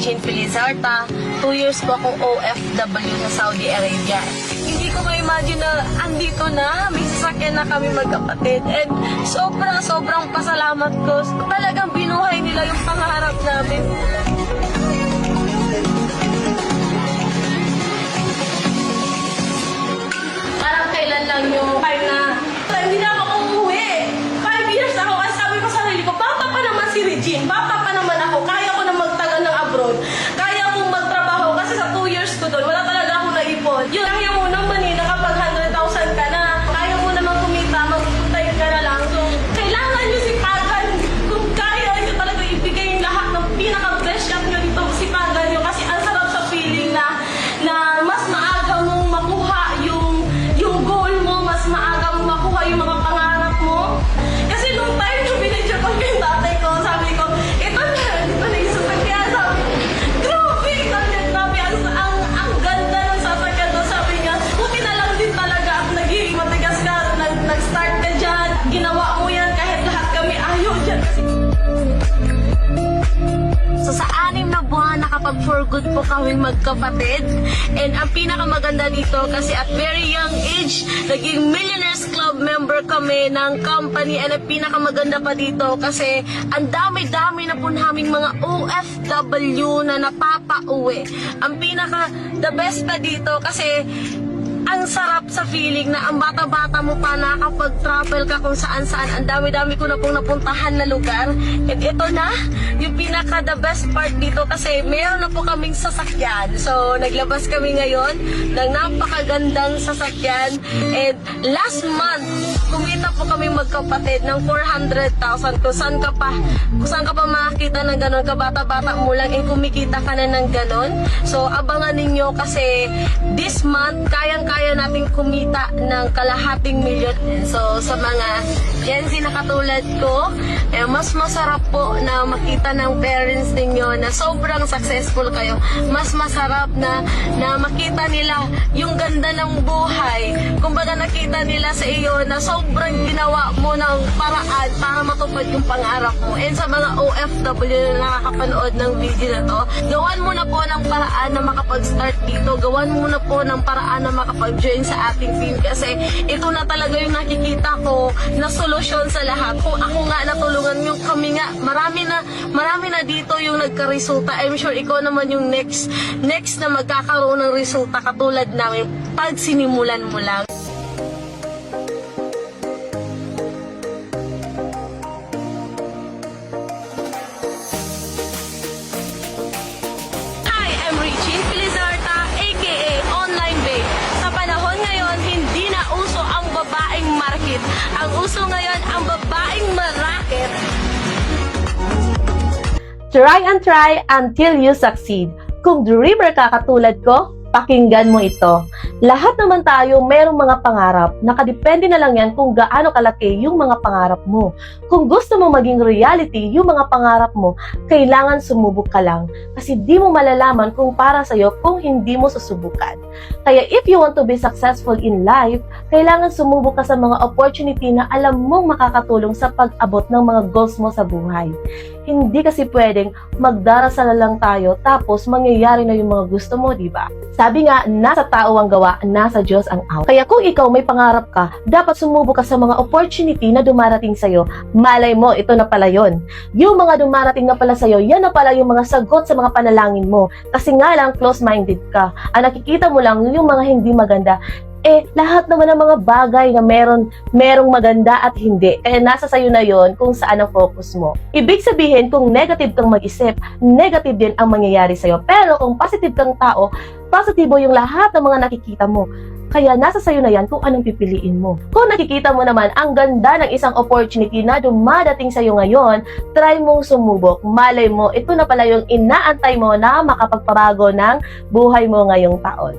Regine Felizarta. 2 years po akong OFW sa Saudi Arabia. Hindi ko ma-imagine na andito na, may sasakyan na kami magkapatid. And sobrang pasalamat ko. Talagang binuhay nila yung pangarap namin. Parang kailan lang yung time na hindi na ako umuwi. 5 years ako kasi sabi ko sa sarili ko, bata pa naman si Regine, bata pa naman ako, kaya ko na magtagal ng abroad, kaya kong magtrabaho kasi sa 2 years ko doon, wala talaga ako naipon. Yun, kaya mo naman kapag 100,000 ka na, kaya mo naman kumita, magpuntay ka na lang. So, kailangan nyo sipagan. Kung kaya nyo talaga ibigay yung lahat ng pinaka-best shot nyo dito, sipagan nyo kasi ang sarap sa feeling na mas maaga mong makuha yung goal mo, mas maaga mong makuha yung mga pangarap mo. Kasi nung time yung binidyo ko yung tatay ko, sabi ko, ito na yung sasakyan. Sabi ko, grabe, ang ganda ng sasakyan doon. Sabi niya, buti na lang din talaga at naging matigas ka, nag-start ka dyan, ginawa mo yan kahit lahat kami ayaw dyan. So sa 6 na buwan, nakapag-for good po kaming magkapatid. And ang pinakamaganda dito, kasi at very young age, naging Millionaires Club member kami ng company. And ang pinakamaganda pa dito, kasi ang dami-dami na po naming mga OFW na napapauwi. Ang the best pa dito, kasi ang sarap sa feeling na ang bata-bata mo pa nakapag-travel ka kung saan-saan. Ang dami-dami ko na pong napuntahan na lugar. And ito na, yung pinaka-the best part dito kasi meron na po kaming sasakyan. So, naglabas kami ngayon ng napakagandang sasakyan. And last month, kumita po kami magkapatid ng 400,000. Kung saan ka pa makakita ng ganon, kabata-bata mo lang, kumikita ka na ng ganon. So, abangan ninyo kasi this month, kayang-kaya natin kumita ng kalahating milyon. So, sa mga Gen Z na katulad ko, mas masarap po na makita ng parents ninyo na sobrang successful kayo. Mas masarap na makita nila yung ganda ng buhay. Kumbaga nakita nila sa iyo na sobrang ginawa mo ng paraan para matupad yung pangarap mo. And sa mga OFW na nakakapanood ng video na to, gawan mo na po ng paraan na makapag-start dito. Gawan mo na po ng paraan na makapag-join sa ating team kasi ito na talaga yung nakikita ko na solusyon sa lahat. Kung ako nga natulungan yung kami nga, marami na dito yung nagka-resulta. I'm sure ikaw naman yung next na magkakaroon ng resulta katulad namin pag sinimulan mo lang. Hi, I'm Regine Felizarta, aka Online Babe. Sa panahon ngayon, hindi na uso ang babaeng market. Ang uso ngayon, ang babaeng maraket. Try and try until you succeed. Kung dreamer ka katulad ko, pakinggan mo ito. Lahat naman tayo mayroong mga pangarap. Nakadepende na lang yan kung gaano kalaki yung mga pangarap mo. Kung gusto mo maging reality yung mga pangarap mo, kailangan sumubok ka lang. Kasi di mo malalaman kung para sa'yo kung hindi mo susubukan. Kaya if you want to be successful in life, kailangan sumubok ka sa mga opportunity na alam mong makakatulong sa pag-abot ng mga goals mo sa buhay. Hindi kasi pwedeng magdarasal lang tayo tapos mangyayari na yung mga gusto mo, di ba? Sabi nga, nasa tao ang gawa, nasa Diyos ang awa. Kaya kung ikaw may pangarap ka, dapat sumubok ka sa mga opportunity na dumarating sa'yo. Malay mo, ito na pala yon. Yung mga dumarating na pala sa'yo, yan na pala yung mga sagot sa mga panalangin mo. Kasi nga lang, close-minded ka. Ang nakikita mo lang yung mga hindi maganda. Lahat naman ng mga bagay na merong maganda at hindi. Nasa sayo na yon kung saan ang focus mo. Ibig sabihin, kung negative kang mag-isip, negative din ang mangyayari sa'yo. Pero kung positive kang tao, positibo yung lahat ng mga nakikita mo. Kaya nasa sayo na yan kung anong pipiliin mo. Kung nakikita mo naman ang ganda ng isang opportunity na dumadating sa'yo ngayon, try mong sumubok. Malay mo, ito na pala yung inaantay mo na makapagpabago ng buhay mo ngayong taon.